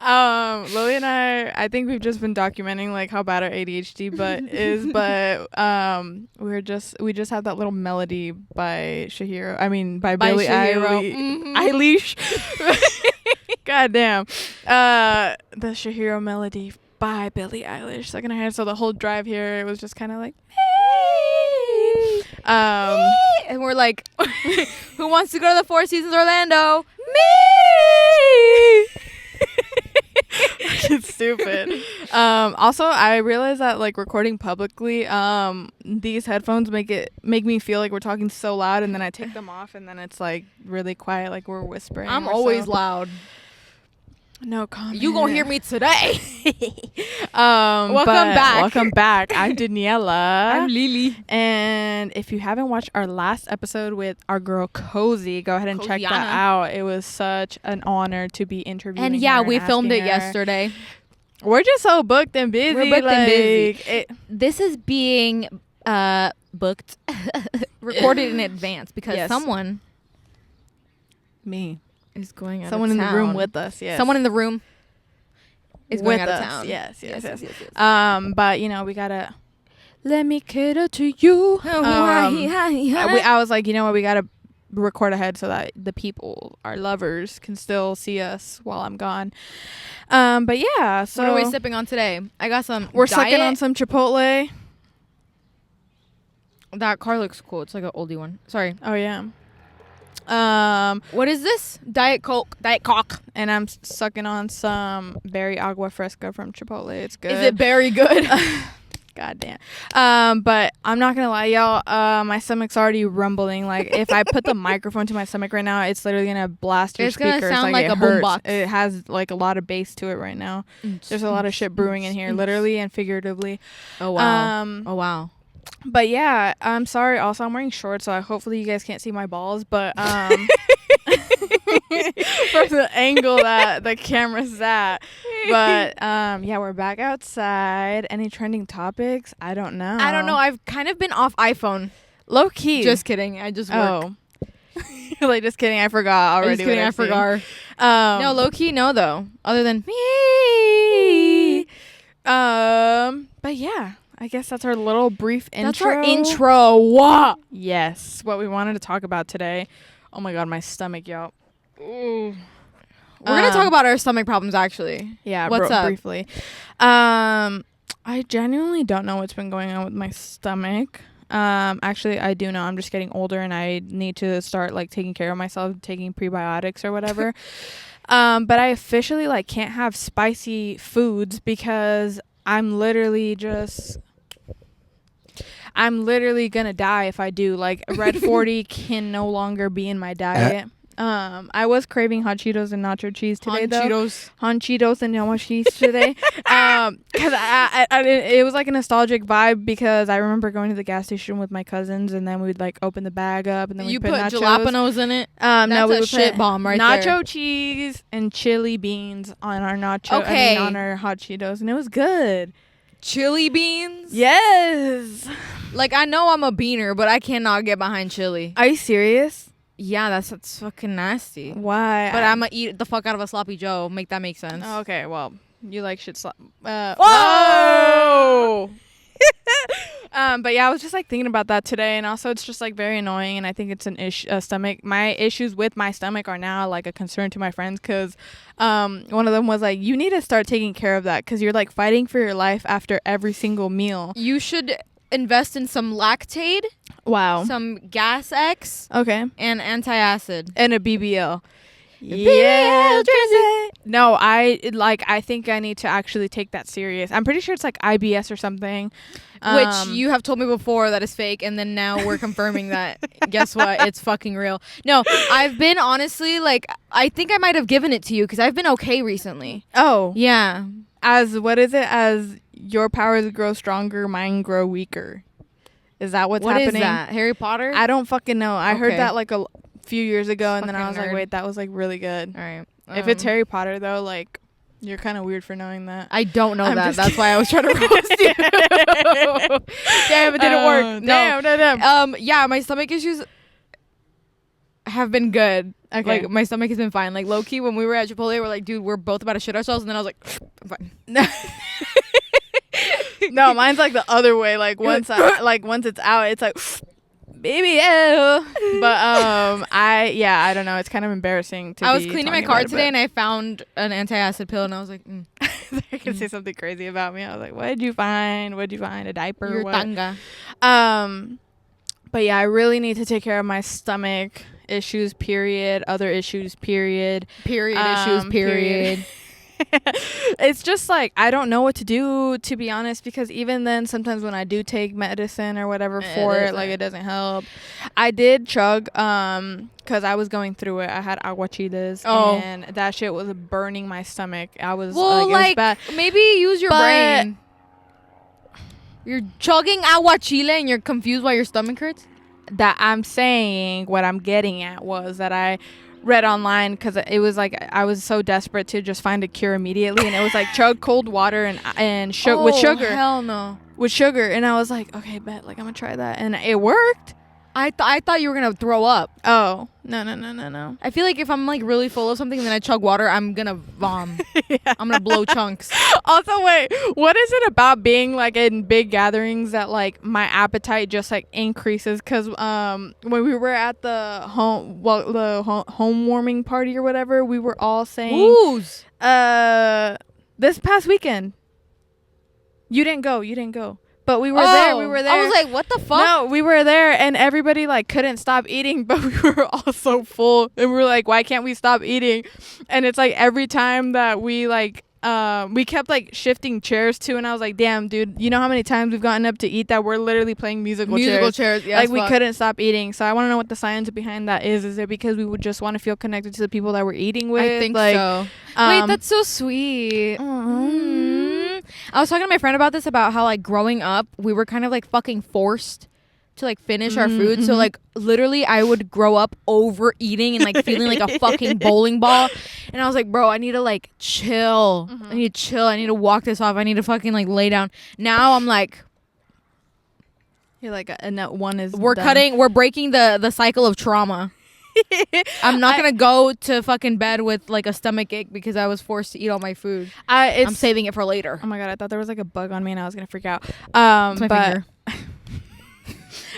Lily and I think we've just been documenting like how bad our ADHD but we just have that little melody by Billie Eilish. God damn. The Shahiro melody by Billie Eilish stuck in our head. So the whole drive here, it was just kind of like, hey. And we're like, who wants to go to the Four Seasons Orlando? Me. It's stupid. Also, I realized that like recording publicly, these headphones make me feel like we're talking so loud, and then I take them off, and then it's like really quiet, like we're whispering. I'm always loud. No comment. You gonna hear me today. Welcome back. I'm Daniela. I'm Lili. And if you haven't watched our last episode with our girl Cozy, go ahead and check that out. It was such an honor to be interviewing and yeah, her we filmed it her. yesterday. We're just so booked and busy. We're booked and busy. This is being booked, recorded in advance because someone is going out someone of in town. the room with us. Yes. Someone in the room is going with out us. of town. Yes. Yes. But we gotta let me cater to you. I was like, you know what, we gotta record ahead so that the people, our lovers, can still see us while I'm gone. But yeah. So what are we sipping on today? I got some. We're sucking on some Chipotle. That car looks cool. It's like an oldie one. Sorry. Oh yeah. What is this? Diet Coke. And I'm sucking on some berry agua fresca from Chipotle. It's good. Is it very good? God damn. But I'm not gonna lie, y'all. My stomach's already rumbling. Like if I put the microphone to my stomach right now, it's literally gonna blast your speakers. It's gonna sound like a hurts. boombox. It has like a lot of bass to it right now. There's a lot of shit brewing in here, literally and figuratively. Oh wow. Oh wow. But yeah, I'm sorry. Also, I'm wearing shorts, so hopefully you guys can't see my balls. But from the angle that the camera's at. But yeah, we're back outside. Any trending topics? I don't know. I've kind of been off iPhone. Low key. Just kidding. I just work. Oh. Like, just kidding. I forgot already. Just kidding. I forgot. No, low key, no, though. Other than me. But yeah. I guess that's our little brief intro. That's our intro. What? Yes. What we wanted to talk about today. Oh my God, my stomach, y'all. Ooh. We're going to talk about our stomach problems, actually. Yeah. What's up? Briefly. I genuinely don't know what's been going on with my stomach. Actually, I do know. I'm just getting older and I need to start like taking care of myself, taking prebiotics or whatever. But I officially like can't have spicy foods because I'm literally gonna die if I do. Like Red 40 can no longer be in my diet. I was craving hot Cheetos and nacho cheese today, Hot Cheetos and nacho cheese today. Cause it was like a nostalgic vibe because I remember going to the gas station with my cousins and then we'd like open the bag up and then we put nachos. Jalapenos in it. No, we would shit bomb right nacho there. cheese and chili beans on our on our hot Cheetos, and it was good. Chili beans? Yes. Like, I know I'm a beaner, but I cannot get behind chili. Are you serious? Yeah, that's fucking nasty. Why? But I'm gonna eat the fuck out of a sloppy Joe. Make that make sense. Oh, okay, well, you like shit Whoa! But yeah, I was just like thinking about that today, and also it's just like very annoying, and I think it's an stomach. My issues with my stomach are now like a concern to my friends because one of them was like, you need to start taking care of that because you're like fighting for your life after every single meal. You should invest in some Lactaid. Wow. Some Gas X. Okay. And antacid. And a BBL. Yeah. No, I think I need to actually take that serious. I'm pretty sure it's like IBS or something. Which you have told me before that is fake, and then now we're confirming that. Guess what? It's fucking real. No, I've been honestly, like, I think I might have given it to you because I've been okay recently. Oh. Yeah. As your powers grow stronger, mine grow weaker. Is that what's happening? What is that? Harry Potter? I don't fucking know. I heard that like a few years ago, and then I was nerd. like, wait, that was like really good. All right. If it's Harry Potter though, like, you're kind of weird for knowing that. I don't know that. That's why I was trying to roast you. Damn, it didn't work. No. Damn. Yeah, my stomach issues have been good. Okay. Like, my stomach has been fine. Like, low-key, when we were at Chipotle, we're like, dude, we're both about to shit ourselves. And then I was like, I'm fine. No, mine's like the other way. Like, once it's out, it's like, baby, ew. But, I don't know. It's kind of embarrassing to I was cleaning my car today, and I found an antacid pill, and I was like, I could say something crazy about me. I was like, what'd you find? A diaper? Your what? tanga. But yeah, I really need to take care of my stomach issues, period. Other issues, period. Period. It's just like, I don't know what to do, to be honest, because even then, sometimes when I do take medicine or whatever for it, like, it doesn't help. I did chug, because I was going through it. I had aguachiles, and that shit was burning my stomach. I was, it was bad. Maybe use your brain. You're chugging aguachile and you're confused why your stomach hurts? That I'm saying, what I'm getting at was that I read online, because it was like I was so desperate to just find a cure immediately, and it was like chug cold water and with sugar. Hell no. With sugar, and I was like, okay, bet, like, I'm gonna try that, and it worked. I thought you were gonna throw up. Oh, no. I feel like if I'm like really full of something and then I chug water, I'm gonna vom. Yeah. I'm gonna blow chunks. Also, wait, what is it about being like in big gatherings that like my appetite just like increases? Because when we were at the home warming party or whatever, we were all saying, Who's? This past weekend. You didn't go. But we were there. I was like, what the fuck? No, we were there, and everybody like couldn't stop eating, but we were all so full, and we were like, why can't we stop eating? And it's like every time that we like we kept like shifting chairs too, and I was like, damn, dude, you know how many times we've gotten up to eat that we're literally playing musical chairs? Yeah, like, we couldn't stop eating. So I want to know what the science behind that is. Is it because we would just want to feel connected to the people that we're eating with? I think like, so. Wait, that's so sweet. I was talking to my friend about this, about how like growing up we were kind of like fucking forced to like finish our food. So like literally I would grow up overeating and like feeling like a fucking bowling ball, and I was like, bro, I need to like chill. I need to chill. I need to walk this off. I need to fucking like lay down. Now I'm like, you're like, and that one is we're breaking the cycle of trauma. I'm not gonna go to fucking bed with like a stomach ache because I was forced to eat all my food. I'm saving it for later. Oh my god, I thought there was like a bug on me and I was gonna freak out. It's my finger.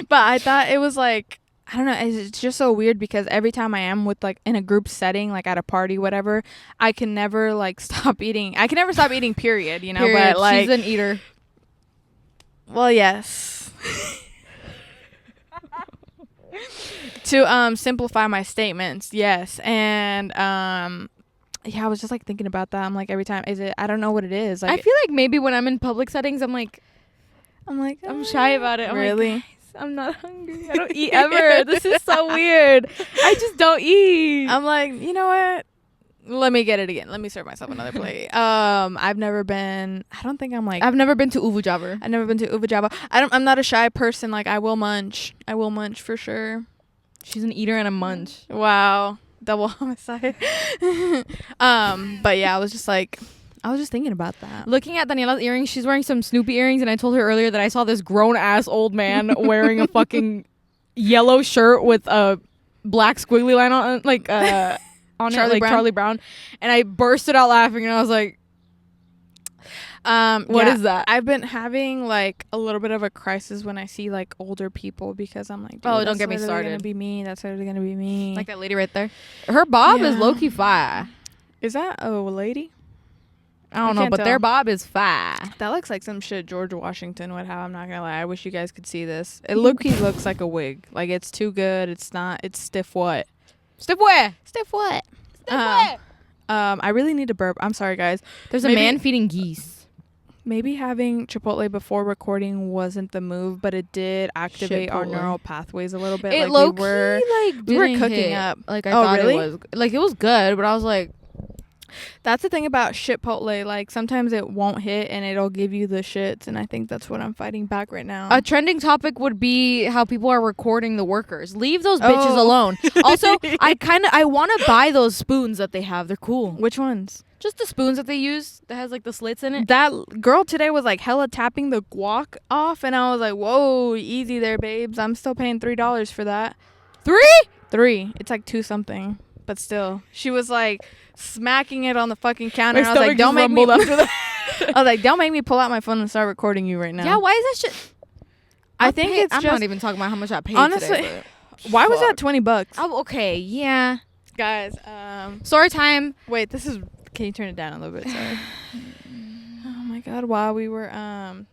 But I thought it was like, I don't know, it's just so weird because every time I am with like in a group setting, like at a party, whatever, I can never like stop eating. I can never stop eating, period, you know. Period. But like, she's an eater. Well, yes. To simplify my statements, yes. And yeah, I was just like thinking about that. I'm like, every time, I don't know what it is. Like, I feel like maybe when I'm in public settings, I'm shy about it. I'm really? Like, I'm not hungry. I don't eat ever. This is so weird. I just don't eat. I'm like, you know what? Let me get it again. Let me serve myself another plate. I've never been to Uvu Jabber. I've never been to Uvu Jabber. I'm not a shy person. Like, I will munch for sure. She's an eater and a munch. Wow. Double homicide. But yeah, I was just thinking about that. Looking at Daniela's earrings, she's wearing some Snoopy earrings, and I told her earlier that I saw this grown-ass old man wearing a fucking yellow shirt with a black squiggly line on, like, on Charlie it, like Brown? Charlie Brown. And I bursted out laughing, and I was like, what is that? I've been having like a little bit of a crisis when I see like older people, because I'm like, dude, don't get me started. That's literally gonna be me. Like that lady right there. Her bob is low-key fire. Is that a lady? I don't know, but their bob is fire. That looks like some shit George Washington would have. I'm not gonna lie. I wish you guys could see this. It looks like a wig. Like, it's too good. It's not. It's stiff what? Stiff what? Stiff what? Stiff what? I really need to burp. I'm sorry, guys. There's a man feeding geese. Maybe having Chipotle before recording wasn't the move, but it did activate our neural pathways a little bit. It like, we were cooking up. Like, I thought it was. Like, it was good, but I was like, that's the thing about Chipotle. Like, sometimes it won't hit and it'll give you the shits, and I think that's what I'm fighting back right now. A trending topic would be how people are recording the workers. Leave those bitches alone. Also, I want to buy those spoons that they have. They're cool. Which ones? Just the spoons that they use that has like the slits in it. That girl today was like hella tapping the guac off, and I was like, whoa, easy there, babes. I'm still paying $3 for that. 3. It's like 2 something. But still, she was like smacking it on the fucking counter. I was like, don't make me. I was like, don't make me pull out my phone and start recording you right now. Yeah, why is that shit? I'm not even talking about how much I paid honestly, today. Why was that $20? Oh, okay, yeah. Guys, story time. Wait, can you turn it down a little bit? Sorry. Oh my god, while we were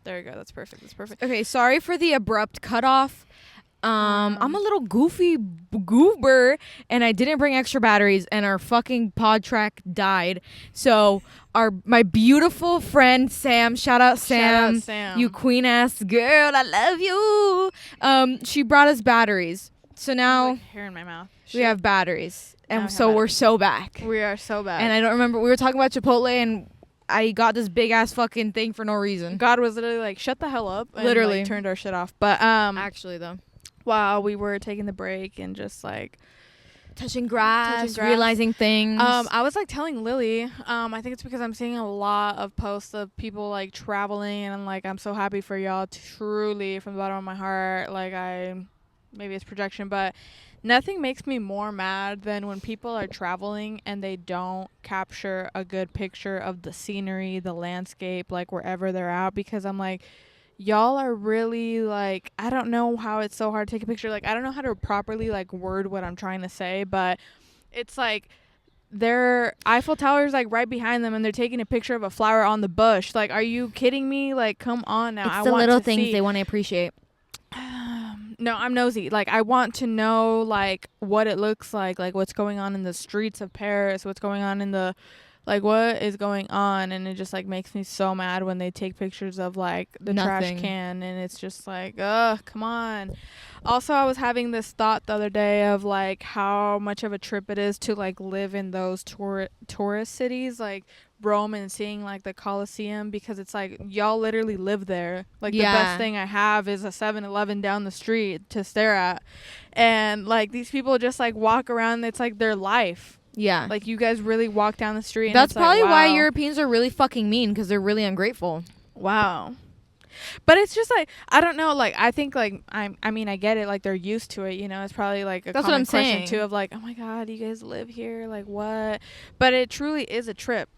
there you go. That's perfect. Okay, sorry for the abrupt cutoff. I'm a little goofy goober, and I didn't bring extra batteries, and our fucking pod track died. So my beautiful friend Sam, shout out Sam, you queen ass girl, I love you. She brought us batteries, so now like hair in my mouth. We have batteries, and so we're so back. We are so back. And I don't remember, we were talking about Chipotle, and I got this big ass fucking thing for no reason. God was literally like, shut the hell up, and literally like, turned our shit off. But actually though, while we were taking the break and just like touching grass, realizing things. I was like telling Lily, I think it's because I'm seeing a lot of posts of people like traveling, and like I'm so happy for y'all, truly from the bottom of my heart. Like maybe it's projection, but nothing makes me more mad than when people are traveling and they don't capture a good picture of the scenery, the landscape, like wherever they're at, because I'm like, y'all are really like, I don't know how it's so hard to take a picture. Like, I don't know how to properly like word what I'm trying to say, but it's like their Eiffel Tower's like right behind them and they're taking a picture of a flower on the bush. Like, are you kidding me? Like, come on now. It's the little things they want to appreciate. No, I'm nosy. Like, I want to know like what it looks like what's going on in the streets of Paris, what's going on in the like what is going on, and it just like makes me so mad when they take pictures of like the trash can, and it's just like, ugh, come on. Also, I was having this thought the other day of like how much of a trip it is to like live in those tourist cities like Rome and seeing like the Colosseum, because it's like y'all literally live there. Like the best thing I have is a 7-Eleven down the street to stare at, and like these people just like walk around. It's like their life. Yeah, like you guys really walk down the street. That's and probably like, wow. why Europeans are really fucking mean, because they're really ungrateful. Wow. But it's just like, I don't know, like I think like I mean I get it, like they're used to it, you know. It's probably like a common question too of like, oh my god, you guys live here, like what? But it truly is a trip.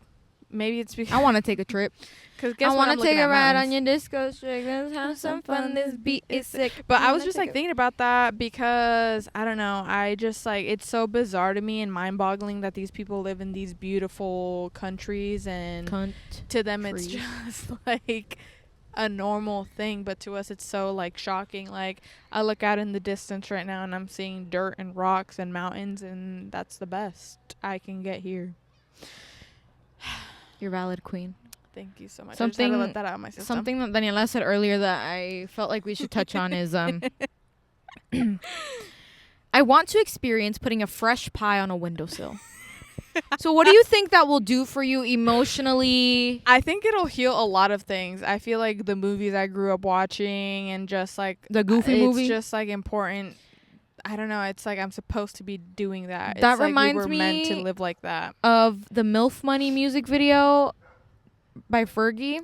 Maybe it's because I want to take a trip. Cause I want to take a ride on your disco stick. Let's have some fun. This beat is sick. But I was just like thinking about that because I don't know. I just like, it's so bizarre to me and mind-boggling that these people live in these beautiful countries, and to them it's just like a normal thing, but to us it's so like shocking. Like I look out in the distance right now and I'm seeing dirt and rocks and mountains, and that's the best I can get here. You're valid, queen. Thank you so much. I just had to let that out of my system. Something that Daniela said earlier that I felt like we should touch on is I want to experience putting a fresh pie on a windowsill. So what do you think that will do for you emotionally? I think it'll heal a lot of things. I feel like the movies I grew up watching and just like the Goofy movie, it's just like important. I don't know. It's like I'm supposed to be doing that. That it's reminds like we were me meant to live like that. Of the MILF Money music video by Fergie.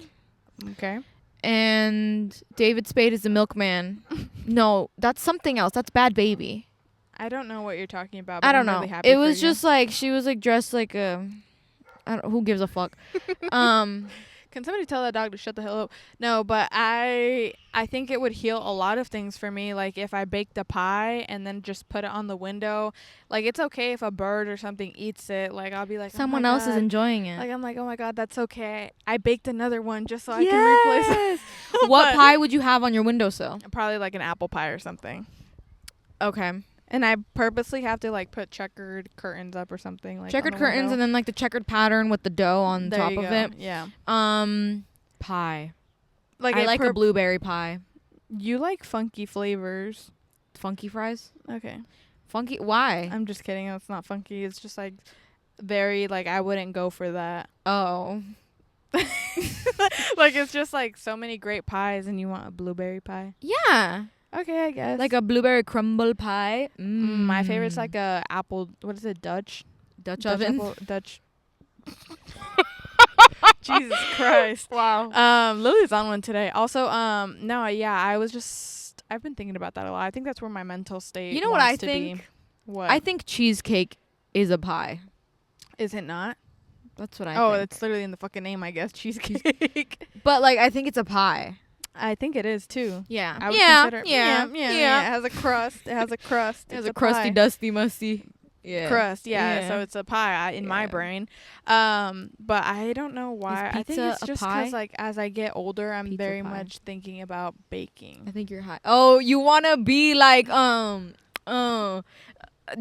Okay. And David Spade is the milkman. No, that's something else. That's Bad Baby. I don't know what you're talking about. But I don't I'm know. Really happy it was for just you. like she was like dressed like a. I don't. Who gives a fuck? Can somebody tell that dog to shut the hell up? No, but I think it would heal a lot of things for me. Like if I baked a pie and then just put it on the window. Like it's okay if a bird or something eats it. Like I'll be like, someone else is enjoying it. Like I'm like, oh my god, that's okay. I baked another one just so I can replace it. What pie would you have on your windowsill? Probably like an apple pie or something. Okay. And I purposely have to like put checkered curtains up or something. Like checkered curtains and then like the checkered pattern with the dough on top of it. Yeah. Pie. Like I like a blueberry pie. You like funky flavors. Funky fries? Okay. Funky? Why? I'm just kidding. It's not funky. It's just like very like I wouldn't go for that. Oh. Like it's just like so many great pies and you want a blueberry pie. Yeah. Okay, I guess. Like a blueberry crumble pie. My favorite's like a apple. What is it? Dutch oven. Dutch. Jesus Christ! Wow. Lily's on one today. Also, no, yeah, I've been thinking about that a lot. I think that's where my mental state. You know what I think? What? I think cheesecake is a pie. Is it not? That's what I think. think. It's literally in the fucking name, I guess. Cheesecake. But like, I think it's a pie. I think it is too. Yeah. I would consider yeah. It has a crust. It has a crust. It has a crusty, dusty, musty. Yeah. Crust. Yeah. So it's a pie in my brain. But I don't know why. I think it's just because like as I get older, I'm very much thinking about baking. I think you're high. Oh, you wanna be like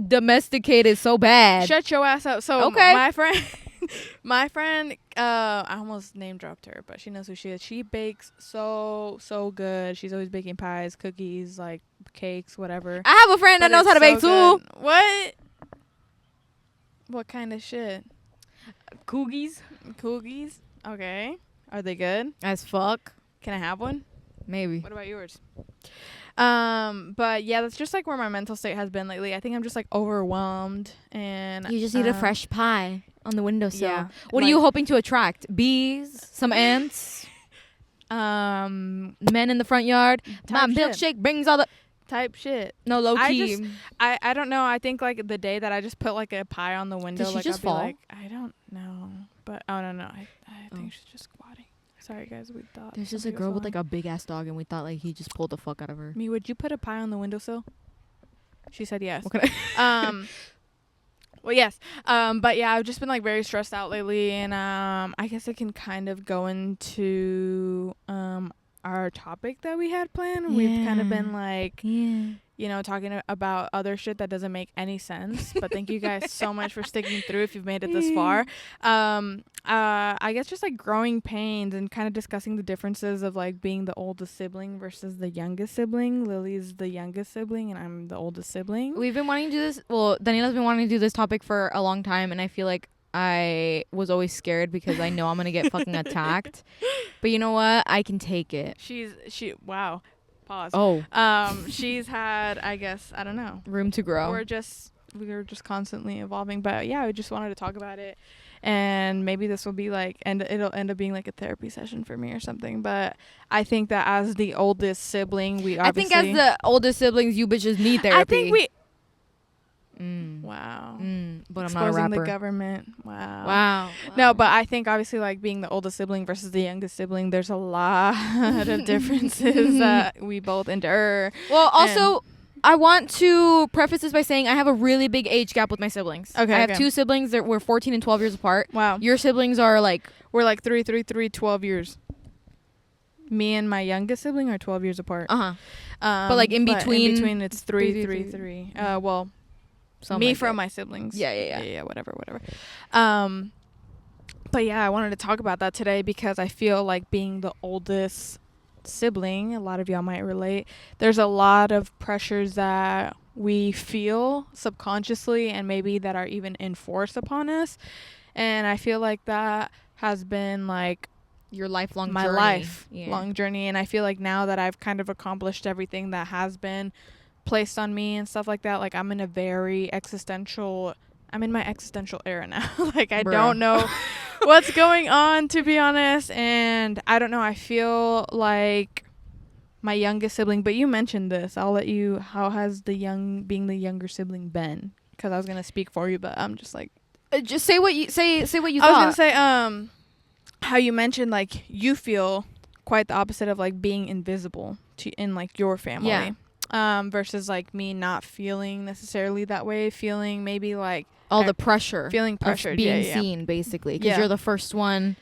domesticated so bad. Shut your ass up. So my friend, I almost name dropped her, but she knows who she is. She bakes so good. She's always baking pies, cookies, like cakes, whatever. I have a friend that knows how to bake too. What kind of shit? Cookies. Okay. Are they good? As fuck. Can I have one? Maybe. What about yours? But yeah, that's just like where my mental state has been lately. I think I'm just like overwhelmed, and you just need a fresh pie on the windowsill. Yeah. What are you hoping to attract? Bees? Some ants? Men in the front yard? My milkshake brings all the type shit. No, low key. I don't know. I think like the day that I just put like a pie on the window, did she like just I'll fall? be like, I don't know, but no. I think she's just squatting. Sorry guys, we thought there's just a girl with like a big ass dog, and we thought like he just pulled the fuck out of her. Me, would you put a pie on the windowsill? She said yes. What can I well, yes. But yeah, I've just been like very stressed out lately, and I guess it can kind of go into our topic that we had planned. Yeah. We've kind of been like, talking about other shit that doesn't make any sense. But thank you guys so much for sticking through if you've made it this far. I guess just like growing pains and kind of discussing the differences of like being the oldest sibling versus the youngest sibling. Lily's the youngest sibling and I'm the oldest sibling. We've been wanting to do this. Well, Daniela's been wanting to do this topic for a long time, and I feel like I was always scared because I know I'm gonna get fucking attacked. But you know what? I can take it. Wow. Pause. Oh. She's had, I guess, I don't know, room to grow. We were just constantly evolving. But yeah, I just wanted to talk about it. And maybe this will be like, and it'll end up being like a therapy session for me or something. But I think that as the oldest sibling, I think as the oldest siblings, you bitches need therapy. I think we. Wow. But exposing I'm not a rapper. The government. Wow. No, but I think obviously like being the oldest sibling versus the youngest sibling, there's a lot of differences that we both endure. Well, also, I want to preface this by saying I have a really big age gap with my siblings. Okay. I have two siblings that we're 14 and 12 years apart. Wow. Your siblings are like... We're like 12 years. Me and my youngest sibling are 12 years apart. But like in between it's 3. Well... me like from my siblings. Yeah, whatever. But yeah, I wanted to talk about that today because I feel like being the oldest sibling, a lot of y'all might relate, there's a lot of pressures that we feel subconsciously and maybe that are even enforced upon us. And I feel like that has been like your lifelong journey. And I feel like now that I've kind of accomplished everything that has been placed on me and stuff like that, like I'm in my existential era now. Like I don't know what's going on, to be honest, and I don't know, I feel like my youngest sibling, but you mentioned this, I'll let you, how has being the younger sibling been? Because I was gonna speak for you, but I'm just like just say what you thought. I was gonna say how you mentioned like you feel quite the opposite of like being invisible in like your family. Yeah. Versus like me not feeling necessarily that way, feeling maybe like all the pressure, feeling pressured, of being seen, basically, because you're the first one,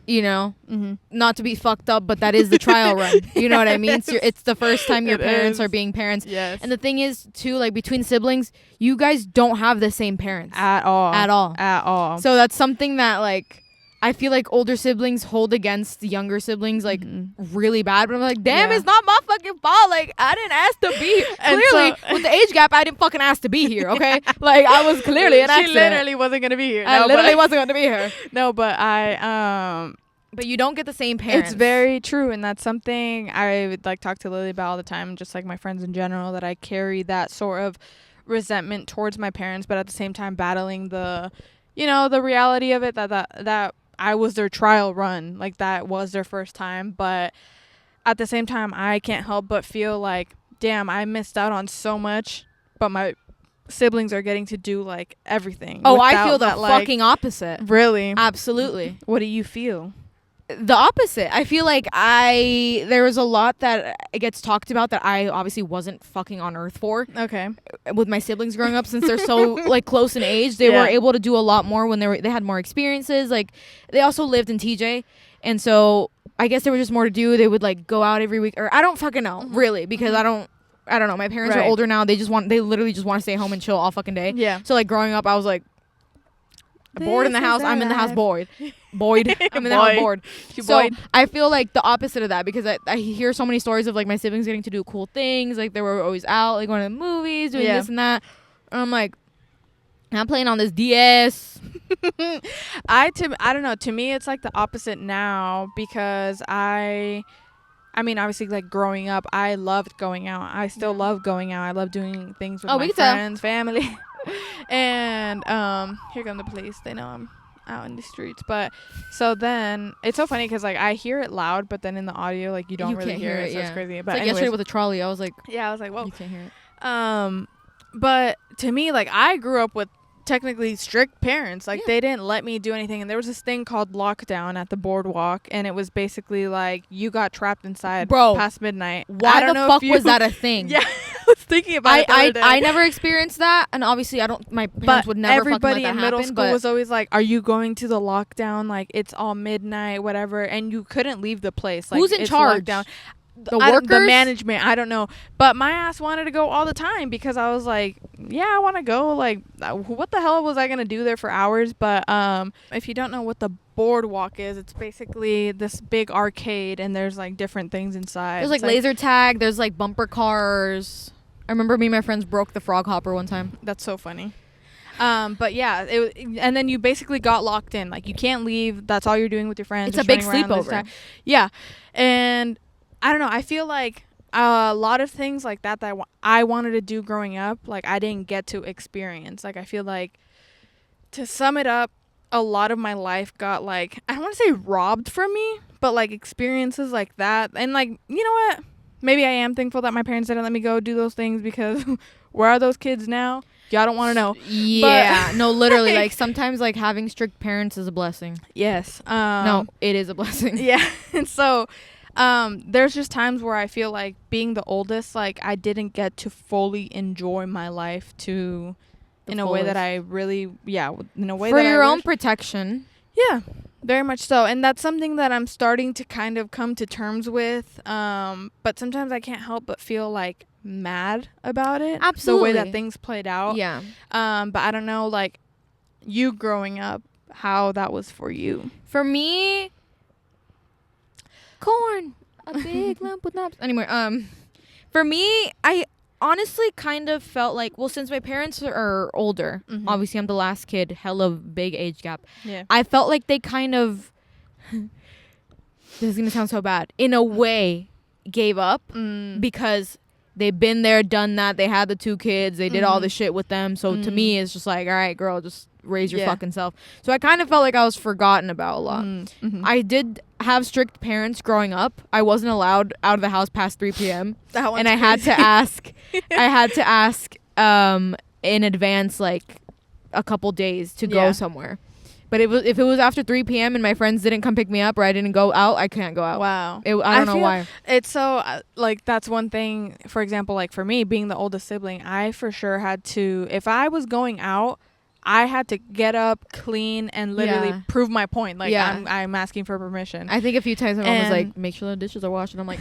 not to be fucked up, but that is the trial run. You know what I mean? It's the first time your parents are being parents. Yes. And the thing is, too, like between siblings, you guys don't have the same parents at all. So that's something that like I feel like older siblings hold against the younger siblings like really bad. But I'm like, damn, it's not my fucking fault. Like I didn't ask to be here. Clearly, with the age gap, I didn't fucking ask to be here. Okay, like I was clearly an accident. She literally wasn't gonna be here. I literally wasn't gonna be here. No, but But you don't get the same parents. It's very true, and that's something I would like talk to Lily about all the time, just like my friends in general, that I carry that sort of resentment towards my parents, but at the same time battling the reality of it that I was their trial run, like that was their first time, but at the same time I can't help but feel like, damn, I missed out on so much, but my siblings are getting to do like everything. Oh, I feel the fucking opposite. Really? Absolutely. What do you feel? The opposite. I feel like there was a lot that gets talked about that I obviously wasn't fucking on earth for. Okay. With my siblings growing up, since they're so like close in age, they were able to do a lot more when they had more experiences. Like they also lived in TJ, and so I guess there was just more to do. They would like go out every week, or I don't fucking know, really, because I don't know. My parents are older now. They literally just want to stay home and chill all fucking day. Yeah. So like growing up, I was like bored in the house. I'm in the house bored. I'm in the house bored. So I feel like the opposite of that, because I hear so many stories of like my siblings getting to do cool things. Like they were always out, like going to the movies, doing this and that. And I'm like, I'm playing on this DS. I don't know. To me, it's like the opposite now, because I mean, obviously, like growing up, I loved going out. I still love going out. I love doing things with my friends, family. And here come the police. They know I'm out in the streets. But so then it's so funny because like I hear it loud, but then in the audio, like you don't really hear it. So it's crazy. But like yesterday with a trolley, I was like, well, you can't hear it. But to me, like I grew up with technically strict parents. Like they didn't let me do anything, and there was this thing called lockdown at the boardwalk, and it was basically like you got trapped inside past midnight. Why the fuck was that a thing? Yeah, I was thinking about it the other day. I never experienced that, and obviously my parents would never fucking let that happen. Everybody in middle school was always like, are you going to the lockdown? Like it's all midnight, whatever, and you couldn't leave the place. Like, who's in charge? Lockdown. The workers? The management, I don't know. But my ass wanted to go all the time because I was like, yeah, I want to go. Like, what the hell was I going to do there for hours? But if you don't know what the boardwalk is, it's basically this big arcade, and there's like different things inside. There's like laser tag. There's like bumper cars. I remember me and my friends broke the frog hopper one time. That's so funny. But yeah, and then you basically got locked in. Like you can't leave. That's all you're doing with your friends. It's a big sleepover. Yeah. And I don't know. I feel like a lot of things like that I wanted to do growing up, like I didn't get to experience. Like I feel like, to sum it up, a lot of my life got like, I don't want to say robbed from me, but like experiences like that. And like, you know what? Maybe I am thankful that my parents didn't let me go do those things, because where are those kids now? Y'all don't want to know. Yeah, but no, literally, like sometimes like having strict parents is a blessing. Yes. No, it is a blessing. Yeah. And so there's just times where I feel like being the oldest, like I didn't get to fully enjoy my life in a way that I really, in a way for that your own protection. Yeah, very much so. And that's something that I'm starting to kind of come to terms with. But sometimes I can't help but feel like mad about it. Absolutely. The way that things played out. Yeah. But I don't know, like you growing up, how that was for you. For me, corn, a big lump with knobs. Anyway, for me, I honestly kind of felt like, well, since my parents are older, obviously I'm the last kid, hella big age gap. Yeah. I felt like they kind of, this is gonna sound so bad, in a way, gave up because they've been there, done that. They had the 2 kids. They did all the shit with them. So to me, it's just like, all right, girl, just raise your fucking self. So I kind of felt like I was forgotten about a lot. I did have strict parents growing up. I wasn't allowed out of the house past 3 p.m. And I had to ask. I had to ask in advance, like a couple days to go somewhere. But if it was after 3 p.m. and my friends didn't come pick me up, or I didn't go out, I can't go out. Wow. I don't know why. It's so, like, that's one thing, for example, like for me, being the oldest sibling, I for sure had to, if I was going out, I had to get up, clean, and literally prove my point. Like, I'm asking for permission. I think a few times my mom was like, make sure the dishes are washed. And I'm like,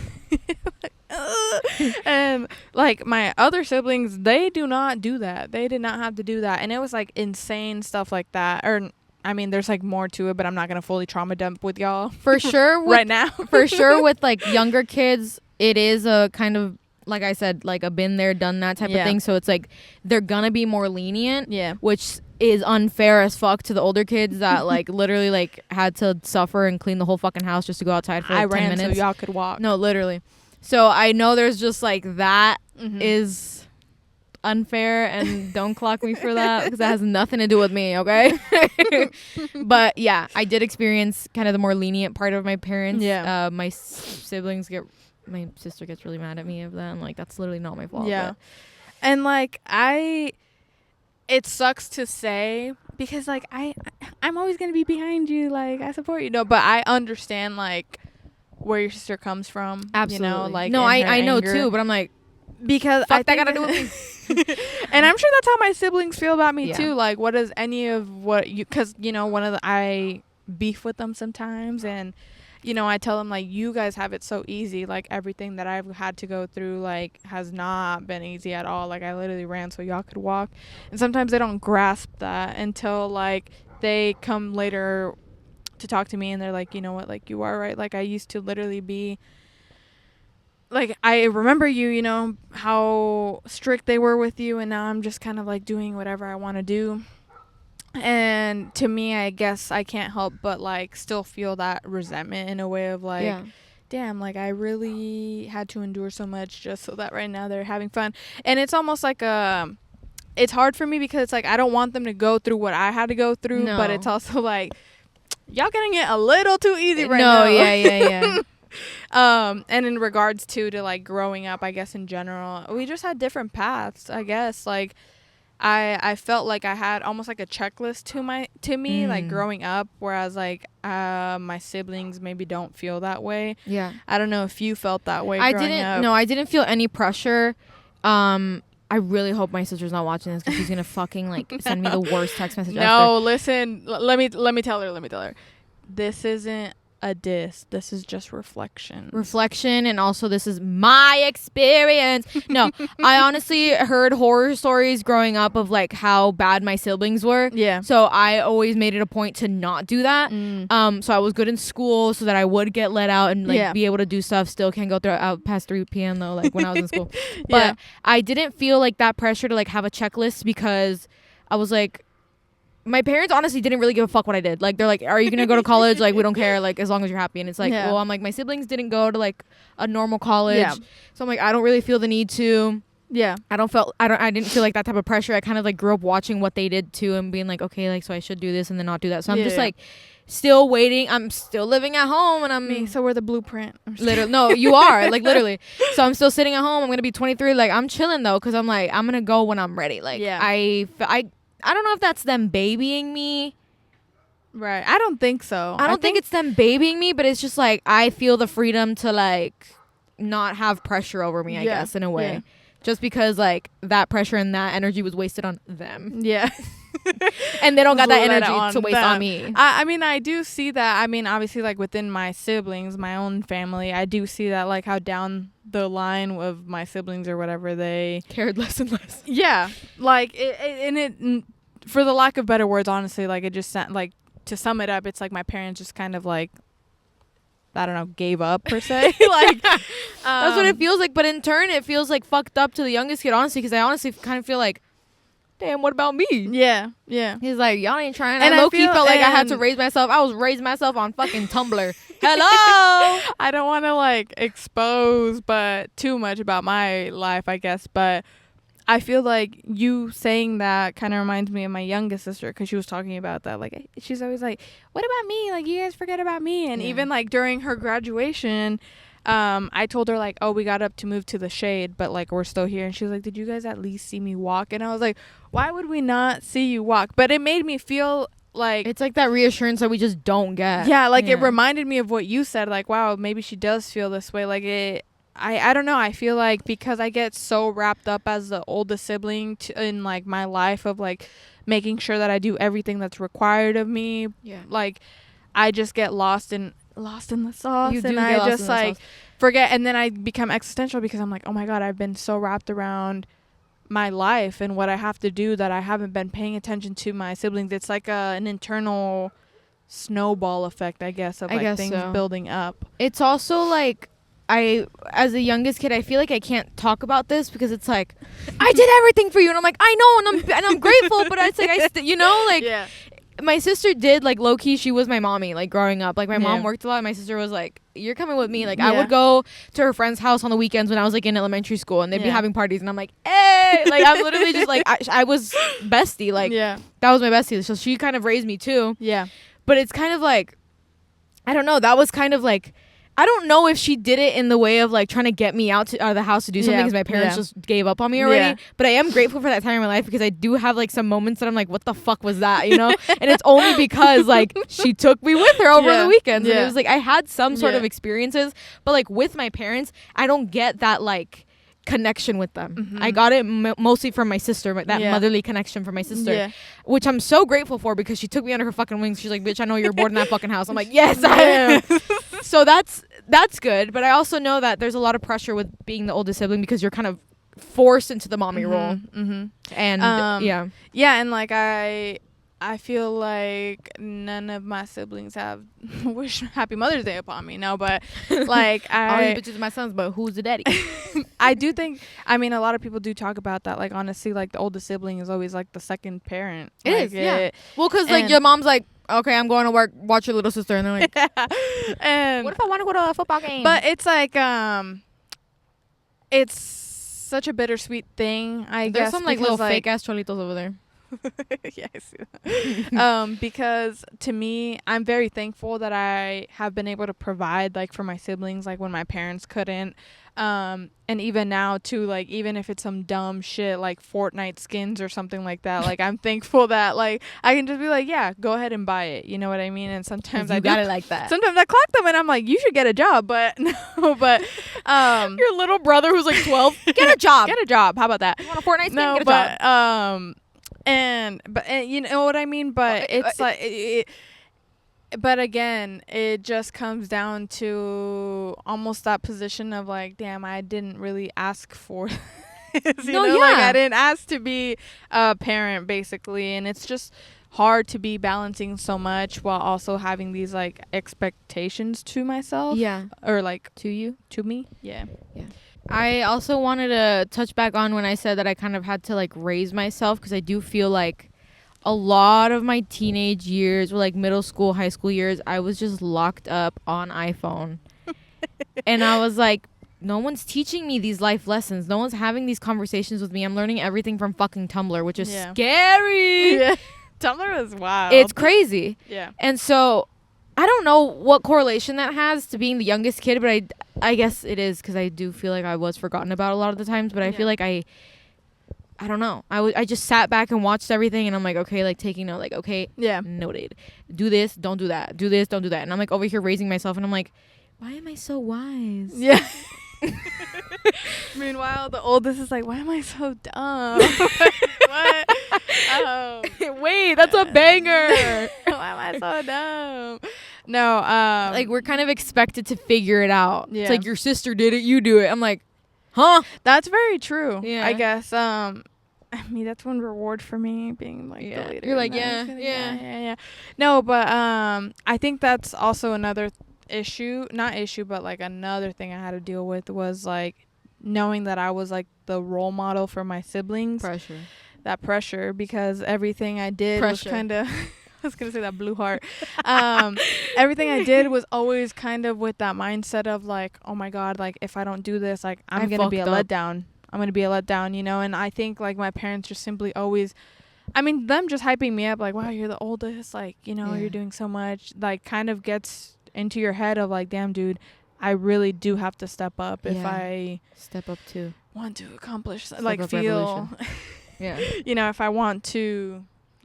and like my other siblings, they do not do that. They did not have to do that. And it was like insane stuff like that. Or, I mean, there's like more to it, but I'm not going to fully trauma dump with y'all. For sure. Right now. For sure with like younger kids, it is a kind of, like I said, like a been there, done that type of thing. So it's like they're going to be more lenient. Yeah. Which is unfair as fuck to the older kids that like literally like had to suffer and clean the whole fucking house just to go outside for like 10 minutes. So y'all could walk. No, literally. So I know there's just like that is unfair, and don't clock me for that because that has nothing to do with me, okay? But yeah, I did experience kind of the more lenient part of my parents. Yeah. My sister gets really mad at me of that, and like that's literally not my fault. Yeah. And like I it sucks to say because like I'm always gonna be behind you. Like I support you. No, but I understand like where your sister comes from. Absolutely. You know, like no, I know too, but I'm like, because fuck that gotta do with me. And I'm sure that's how my siblings feel about me Yeah. too. Like, what is any of what you? Because you know, I beef with them sometimes, and you know, I tell them like, you guys have it so easy. Like everything that I've had to go through, like, has not been easy at all. Like I literally ran so y'all could walk, and sometimes they don't grasp that until like they come later to talk to me, and they're like, you know what, like you are right. Like I used to literally be. Like, I remember you know, how strict they were with you, and now I'm just kind of, like, doing whatever I want to do. And to me, I guess I can't help but, like, still feel that resentment in a way of, like, damn, like, I really had to endure so much just so that right now they're having fun. And it's almost like it's hard for me because it's, like, I don't want them to go through what I had to go through, but it's also, like, y'all getting it a little too easy right now. No, yeah. And in regards to like growing up, I guess in general, we just had different paths. I guess like I felt like I had almost like a checklist to me like growing up, whereas like my siblings maybe don't feel that way. Yeah, I don't know if you felt that way. I didn't feel any pressure. I really hope my sister's not watching this because she's gonna fucking like send me the worst text message. No, listen. Let me tell her. This isn't a diss. This is just reflection, and also this is my experience. No, I honestly heard horror stories growing up of like how bad my siblings were. Yeah, so I always made it a point to not do that. So I was good in school so that I would get let out and like be able to do stuff. Still can't go out past 3 p.m. though, like when I was in school. But I didn't feel like that pressure to like have a checklist because I was like, my parents honestly didn't really give a fuck what I did. Like, they're like, are you going to go to college? Like, we don't care. Like, as long as you're happy. And it's like, well, I'm like, my siblings didn't go to like a normal college. Yeah. So I'm like, I don't really feel the need to. Yeah. I didn't feel like that type of pressure. I kind of like grew up watching what they did too and being like, okay, like, so I should do this and then not do that. So I'm just like still waiting. I'm still living at home and I'm. So we're the blueprint. Literally. No, you are. Like, literally. So I'm still sitting at home. I'm going to be 23. Like, I'm chilling though. Cause I'm like, I'm going to go when I'm ready. Like, I don't know if that's them babying me. Right. I don't think so. I don't think it's them babying me, but it's just like I feel the freedom to like not have pressure over me, I guess, in a way. Yeah. Just because like that pressure and that energy was wasted on them. Yeah. And they don't got that energy to waste on me. I mean, I do see that. I mean, obviously, like within my siblings, my own family, I do see that, like how down the line of my siblings or whatever, they cared less and less. Yeah. Like, it for the lack of better words, honestly, like it just like to sum it up, it's like my parents just kind of like, I don't know, gave up per se. Like, that's what it feels like. But in turn, it feels like fucked up to the youngest kid, honestly, because I honestly kind of feel like, damn, what about me? Yeah. He's like, y'all ain't trying. And I low-key felt like I had to raise myself. I was raising myself on fucking Tumblr. Hello. I don't want to like expose but too much about my life, I guess, but I feel like you saying that kind of reminds me of my youngest sister because she was talking about that. Like, she's always like, what about me? Like, you guys forget about me. And even like during her graduation, I told her like, oh, we got up to move to the shade, but like we're still here. And she was like, did you guys at least see me walk? And I was like, why would we not see you walk? But it made me feel like it's like that reassurance that we just don't get. Yeah, like it reminded me of what you said. Like, wow, maybe she does feel this way. Like I don't know. I feel like because I get so wrapped up as the oldest sibling in like my life of like making sure that I do everything that's required of me. Yeah. Like I just get lost in the sauce, and I just like forget, and then I become existential because I'm like, oh my god, I've been so wrapped around my life and what I have to do that I haven't been paying attention to my siblings. It's like an internal snowball effect, I guess, of like things building up. It's also like as the youngest kid, I feel like I can't talk about this because it's like I did everything for you, and I'm like, I know, and I'm grateful, but it's like my sister did, like, low-key, she was my mommy, like, growing up. Like, my mom worked a lot, and my sister was like, you're coming with me. Like, I would go to her friend's house on the weekends when I was, like, in elementary school, and they'd be having parties, and I'm like, hey! Like, I'm literally just, like, I was bestie. Like, that was my bestie. So she kind of raised me, too. Yeah. But it's kind of, like, I don't know. That was kind of, like, I don't know if she did it in the way of like trying to get me out of the house to do something because my parents just gave up on me already. But I am grateful for that time in my life because I do have like some moments that I'm like, what the fuck was that, you know? And it's only because like she took me with her over the weekends. And it was like I had some sort of experiences, but like with my parents, I don't get that like connection with them. I got it mostly from my sister, but that motherly connection from my sister, which I'm so grateful for because she took me under her fucking wings. She's like, bitch, I know you're bored in that fucking house. I'm like, yes, I am. So that's good. But I also know that there's a lot of pressure with being the oldest sibling because you're kind of forced into the mommy role. And and like I feel like none of my siblings have wish Happy Mother's Day upon me. No, but like all these bitches are my sons, but who's the daddy? I do think, I mean, a lot of people do talk about that. Like, honestly, like the oldest sibling is always like the second parent. It is, yeah. Well, because like your mom's like, okay, I'm going to work, watch your little sister. And they're like, and what if I want to go to a football game? But it's like, it's such a bittersweet thing, I guess. There's some like little fake ass cholitos over there. Yeah, I see that. Because to me, I'm very thankful that I have been able to provide like for my siblings, like when my parents couldn't. And even now too, like even if it's some dumb shit like Fortnite skins or something like that, like I'm thankful that like I can just be like, yeah, go ahead and buy it. You know what I mean? And sometimes I got it like that. Sometimes I clock them and I'm like, you should get a job, but no, but your little brother who's like 12, get a job. Get a job. How about that? You want a Fortnite skin? No, get a but job. and you know what I mean, but it's like but again, it just comes down to almost that position of like, damn, I didn't really ask for this, you know? Like I didn't ask to be a parent basically, and it's just hard to be balancing so much while also having these like expectations to myself, or like to me. I also wanted to touch back on when I said that I kind of had to like raise myself, because I do feel like a lot of my teenage years, or like middle school, high school years, I was just locked up on iPhone. And I was like, no one's teaching me these life lessons. No one's having these conversations with me. I'm learning everything from fucking Tumblr, which is scary. Yeah. Tumblr is wild. It's crazy. Yeah. And so I don't know what correlation that has to being the youngest kid, but I guess it is, because I do feel like I was forgotten about a lot of the times, but I feel like I don't know. I just sat back and watched everything, and I'm like, okay, like taking note, like, okay, noted. Do this, don't do that. Do this, don't do that. And I'm like over here raising myself, and I'm like, why am I so wise? Yeah. Meanwhile, the oldest is like, why am I so dumb? What? Wait, that's a banger. Why am I so dumb? No, like we're kind of expected to figure it out. It's like your sister did it, you do it. I'm like, huh? That's very true. Yeah. I guess. I mean, that's one reward for me being like the leader. You're like, yeah. No, but I think that's also another not issue, but like another thing I had to deal with was like knowing that I was like the role model for my siblings. That pressure, because everything I did was kind of I was gonna say that blue heart. Everything I did was always kind of with that mindset of like, oh my god, like if I don't do this, like I'm gonna be a letdown. I'm gonna be a letdown, you know. And I think like my parents just simply always, I mean, them just hyping me up like, wow, you're the oldest, like, you know, you're doing so much, like kind of gets into your head of like, damn, dude, I really do have to step up if I step up too want to accomplish, like feel you know, if I want to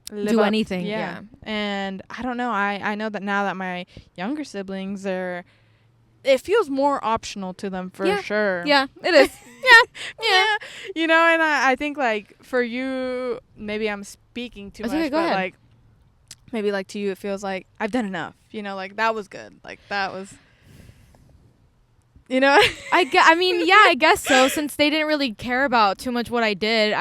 do anything. And I don't know, I know that now that my younger siblings are, it feels more optional to them for sure. Yeah, it is. yeah. You know, and I think like for you, maybe I'm speaking too much, okay, but like maybe like to you it feels like I've done enough, you know, like that was good, like that was, you know. I mean, yeah, I guess so, since they didn't really care about too much what I did.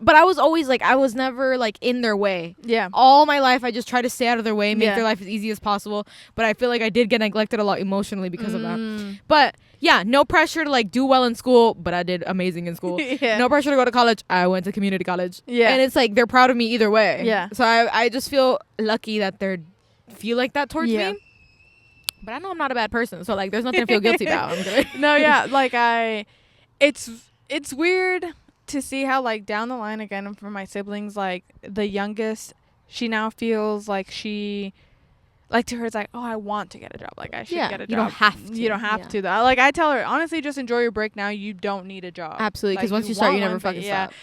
But I was always like, I was never like in their way. All my life I just tried to stay out of their way, make their life as easy as possible, but I feel like I did get neglected a lot emotionally because of that. But yeah, no pressure to like do well in school, but I did amazing in school. No pressure to go to college. I went to community college. And it's like they're proud of me either way. So I just feel lucky that they feel like that towards me. But I know I'm not a bad person, so like there's nothing to feel guilty about. No, like it's weird to see how like down the line again for my siblings, like the youngest, she now feels like she like to her it's like, oh, I want to get a job, like I should get a job. You don't have to. You don't have to though. Like I tell her, honestly, just enjoy your break now. You don't need a job. Absolutely, because once you start, you never fucking stop.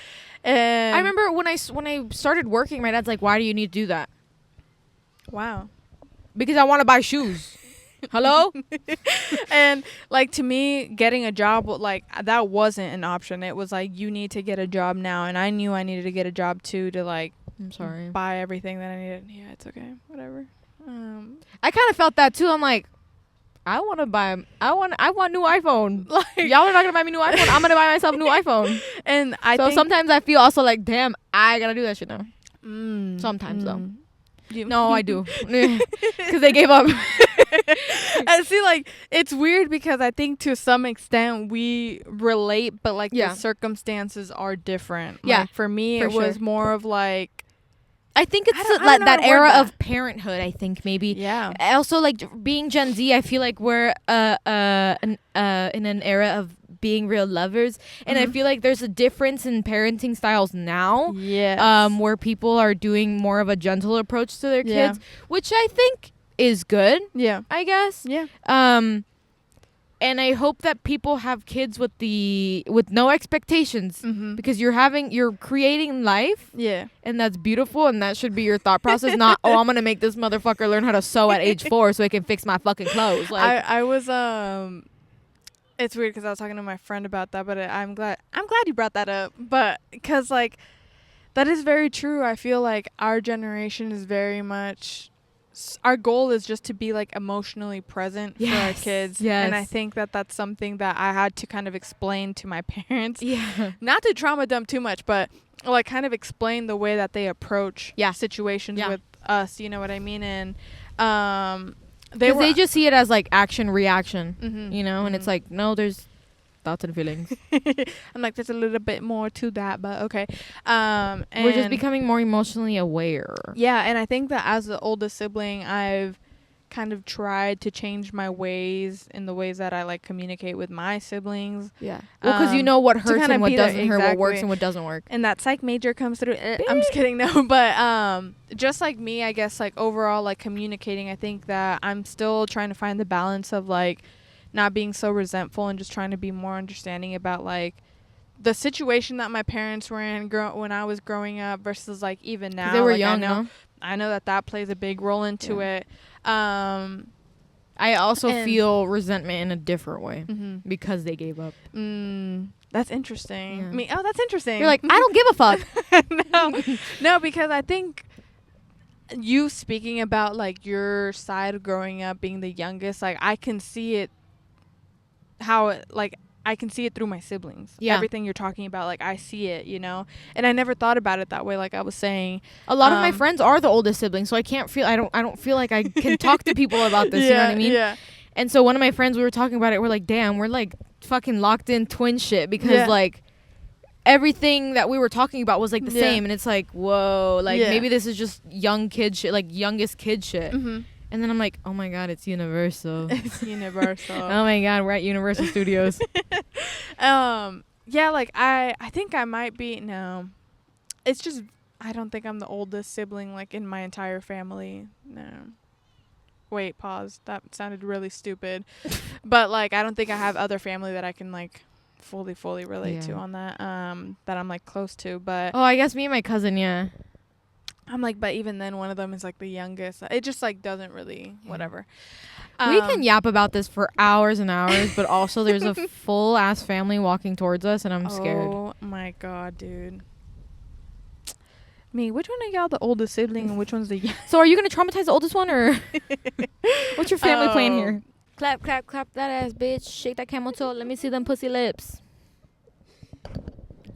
And I remember when I started working, my dad's like, why do you need to do that? Wow. Because I want to buy shoes. Hello? And like to me, getting a job, like that wasn't an option. It was like, you need to get a job now. And I knew I needed to get a job too, to like, I'm sorry, buy everything that I needed. Yeah, it's okay. Whatever. I kind of felt that too. I'm like, I want new iPhone. Like, y'all are not gonna buy me new iPhone. I'm gonna buy myself a new iPhone. And sometimes I feel also like, damn, I gotta do that shit now. Sometimes though. No, I do. Because they gave up. And see, like, it's weird because I think to some extent we relate, but like the circumstances are different. Yeah. Like, for me, it was more of like, I think it's that era of parenthood, I think, maybe. Yeah. Also, like, being Gen Z, I feel like we're in an era of being real lovers. And I feel like there's a difference in parenting styles now. Yeah. Where people are doing more of a gentle approach to their kids, which I think is good. Yeah. I guess. Yeah. And I hope that people have kids with no expectations, because you're creating life. Yeah. And that's beautiful, and that should be your thought process. Not, oh, I'm gonna make this motherfucker learn how to sew at age 4 so he can fix my fucking clothes. Like, I was it's weird because I was talking to my friend about that, but I'm glad you brought that up. But because like that is very true. I feel like our generation is very much. Our goal is just to be like emotionally present for our kids. Yes. And I think that that's something that I had to kind of explain to my parents. Yeah. Not to trauma dump too much, but like kind of explain the way that they approach situations with us. You know what I mean? And they just see it as like action reaction, you know, and it's like, no, there's thoughts and feelings. I'm like, there's a little bit more to that, but okay. And we're just becoming more emotionally aware. Yeah, and I think that as the oldest sibling, I've kind of tried to change my ways in the ways that I like communicate with my siblings. Yeah. Well, because you know what hurts and what doesn't hurt, what works and what doesn't work. And that psych major comes through. I'm just kidding, no. But just like me, I guess, like overall, like communicating, I think that I'm still trying to find the balance of like not being so resentful and just trying to be more understanding about like the situation that my parents were in when I was growing up versus like even now. They were like, young, I know that plays a big role into it. I also feel resentment in a different way because they gave up. That's interesting. Yeah. I mean, that's interesting. You're like, I don't give a fuck. No, because I think you speaking about like your side of growing up being the youngest, like I can see it. I can see it through my siblings. Yeah. Everything you're talking about, like I see it, you know? And I never thought about it that way, like I was saying. A lot of my friends are the oldest siblings, so I don't feel like I can talk to people about this, you know what I mean? Yeah. And so one of my friends, we were talking about it, we're like, damn, we're like fucking locked in twin shit because like everything that we were talking about was like the same, and it's like, whoa, like maybe this is just young kid shit, like youngest kid shit. And then I'm like, oh my God, it's Universal. It's Universal. Oh my God, we're at Universal Studios. Yeah, like I think I might be, no. It's just, I don't think I'm the oldest sibling, like in my entire family. No. Wait, pause. That sounded really stupid. But like, I don't think I have other family that I can like fully relate to on that, that I'm like close to. But oh, I guess me and my cousin, yeah. I'm like, but even then, one of them is like the youngest. It just like doesn't really, whatever. We can yap about this for hours and hours, but also there's a full ass family walking towards us, and I'm scared. Oh my God, dude. Me, which one are y'all the oldest sibling, and which one's the So are you gonna traumatize the oldest one, or what's your family plan here? Clap, clap, clap that ass, bitch. Shake that camel toe. Let me see them pussy lips.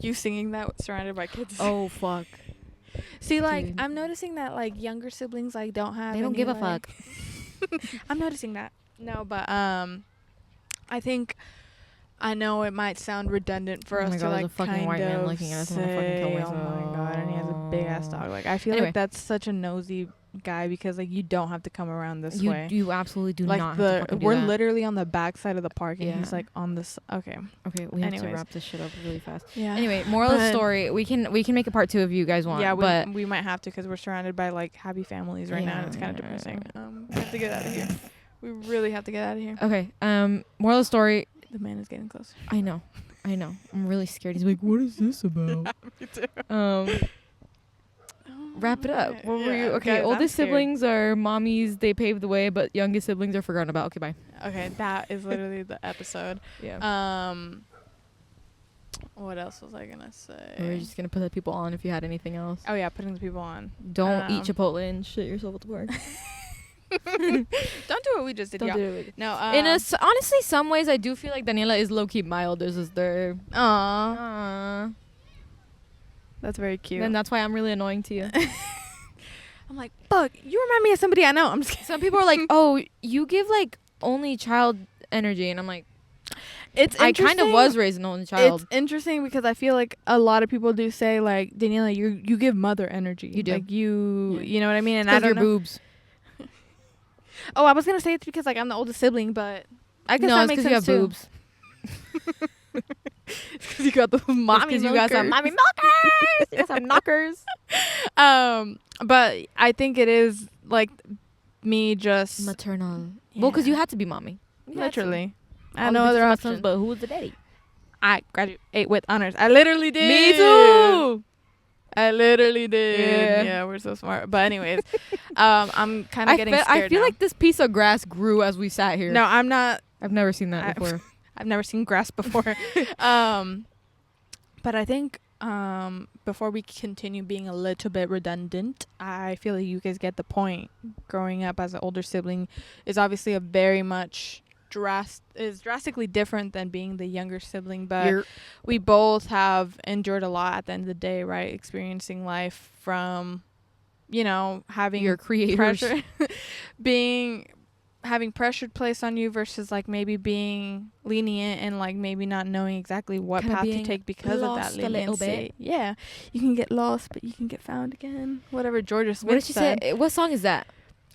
You singing that surrounded by kids? Oh fuck. See, like, dude. I'm noticing that, like, younger siblings, like, don't have... They don't give a fuck. I'm noticing that. No, but, I think... I know it might sound redundant for us to, like, there's a fucking white man looking at us. I'm gonna fucking kill myself. Oh, my God, and he has a big-ass dog. Like, I feel like that's such a nosy guy because like you don't have to come around this way. You absolutely do like not. Have to fucking do we're that. literally on the back side of the park, and he's like on this. Okay, we have to wrap this shit up really fast. Yeah. Anyway, moral of the story. We can make a part 2 if you guys want. Yeah, but we might have to because we're surrounded by like happy families right now. And it's kind of depressing. We have to get out of here. We really have to get out of here. Okay. Moral of the story. The man is getting closer. I know. I'm really scared. He's like, what is this about? Me too. Wrap it up. What were you? Okay, guys, oldest siblings are mommies. They paved the way, but youngest siblings are forgotten about. Okay, bye. Okay, that is literally the episode. Yeah. What else was I gonna say? We were just gonna put the people on if you had anything else. Oh yeah, putting the people on. Don't eat Chipotle and shit yourself at the park. Don't do what we just did. Don't do it. No. Honestly, some ways I do feel like Daniela is low key my older sister. Aww. That's very cute. And that's why I'm really annoying to you. I'm like, fuck, you remind me of somebody I know. I'm just kidding. Some people are like, oh, you give like only child energy, and I'm like, I kind of was raised an only child. It's interesting because I feel like a lot of people do say like, Daniela, you give mother energy. You do. Like you know what I mean? And I I don't your know. boobs. Oh, I was gonna say it's because like I'm the oldest sibling, but I guess that makes sense you have too. boobs. Because you got the mommy Because you guys have mommy milkers. You guys have knockers. But I think it is like me just maternal. Yeah. Well, because you had to be mommy. Literally. I had had no other option. But who was the daddy? I graduated with honors. I literally did. Me too. I literally did. Yeah, we're so smart. But anyways, I'm kind of getting scared I feel now. like this piece of grass grew as we sat here. No, I'm not. I've never seen that before. I've never seen grass before. But I think before we continue being a little bit redundant, I feel like you guys get the point. Growing up as an older sibling is obviously a very much drastically different than being the younger sibling, but we both have endured a lot at the end of the day, right? Experiencing life from, having your creators pressure, having pressure placed on you versus like maybe being lenient and like maybe not knowing exactly what Kinda path to take because of that leniency. Yeah, you can get lost, but you can get found again. Whatever Georgia Smith What did she said. say? What song is that?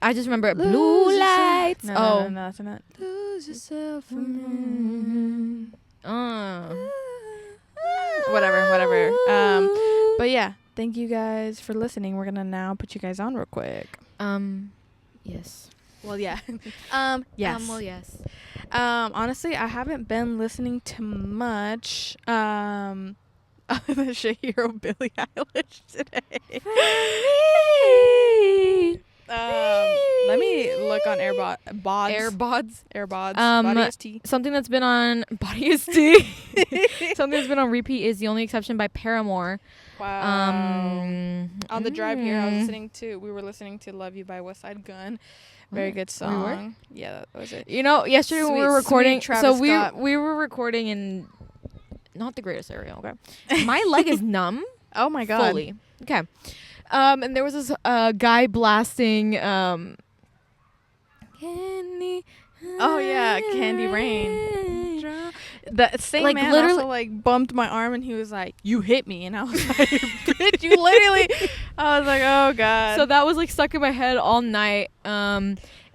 I just remember Blue Lights. No, that's not. Lose yourself for me. Whatever. But yeah, thank you guys for listening. We're gonna now put you guys on real quick. Yes. Well, yeah. Yes. Well, yes. Honestly, I haven't been listening to much. The Shahiro Billie Eilish today. Let me look on AirPods. Body ST. Something that's been on Body ST. Something that's been on repeat is The Only Exception by Paramore. Wow. On the drive here, we were listening to Love You by West Side Gun. Very good song. Yeah, that was it. Yesterday when we were recording, so we were recording in not the greatest area. Okay, my leg is numb. Oh my god. Fully. Okay. And there was this guy blasting Candy. Oh yeah, Candy Rain. The same like man literally also like bumped my arm and he was like, "You hit me," and I was like, "Bitch, you literally." I was like, "Oh god." So that was like stuck in my head all night.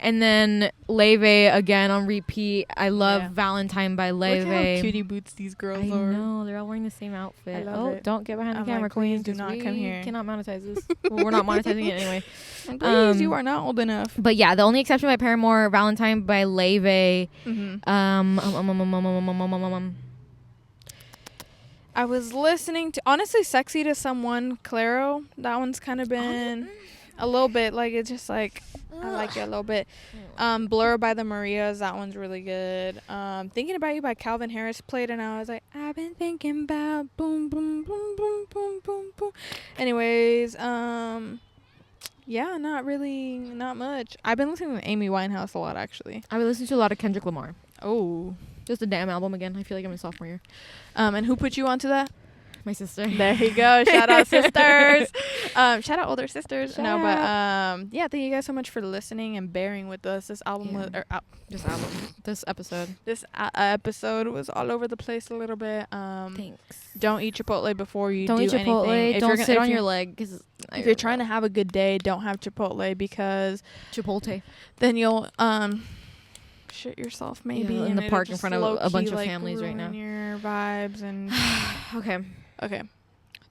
And then Leve again on repeat. I love Valentine by Leve. Look how cutie boots these girls are. I know, they're all wearing the same outfit. I love it. Don't get behind the camera, like, queens. please do not come here. Cannot monetize this. Well, we're not monetizing it anyway. Please, you are not old enough. But yeah, The Only Exception by Paramore, Valentine by Leve. I was listening to, honestly, Sexy to Someone, Claro. That one's kind of been a little bit, like, it's just like, I like it a little bit. Blur by the Marias, that one's really good. Thinking About You by Calvin Harris played, and I was like, I've been thinking about boom, boom, boom, boom, boom, boom, boom. Anyways, yeah, not much. I've been listening to Amy Winehouse a lot, actually. I've been listening to a lot of Kendrick Lamar. Oh. Just a damn album again. I feel like I'm in sophomore year. And who put you onto that? My sister. There you go. Shout out sisters. Shout out older sisters. Shout no, out. but yeah, thank you guys so much for listening and bearing with us. This album was, This episode. This episode was all over the place a little bit. Thanks. Don't eat Chipotle before you don't do eat Chipotle. anything. Don't sit on your leg. If you're trying to have a good day, don't have Chipotle because Chipotle. then you'll shit yourself maybe in the park in front of a bunch of families right now. Your vibes and okay.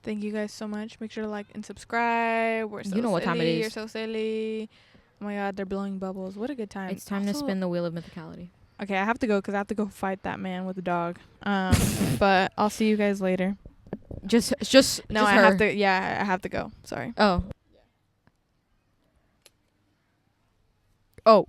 Thank you guys so much. Make sure to like and subscribe. We're so you know what time it is. You're so silly. Oh my god, they're blowing bubbles. What a good time. It's time to spin the wheel of mythicality. Okay, I have to go because I have to go fight that man with the dog. But I'll see you guys later. Just I have to. Yeah, I have to go. Sorry. Oh. Oh.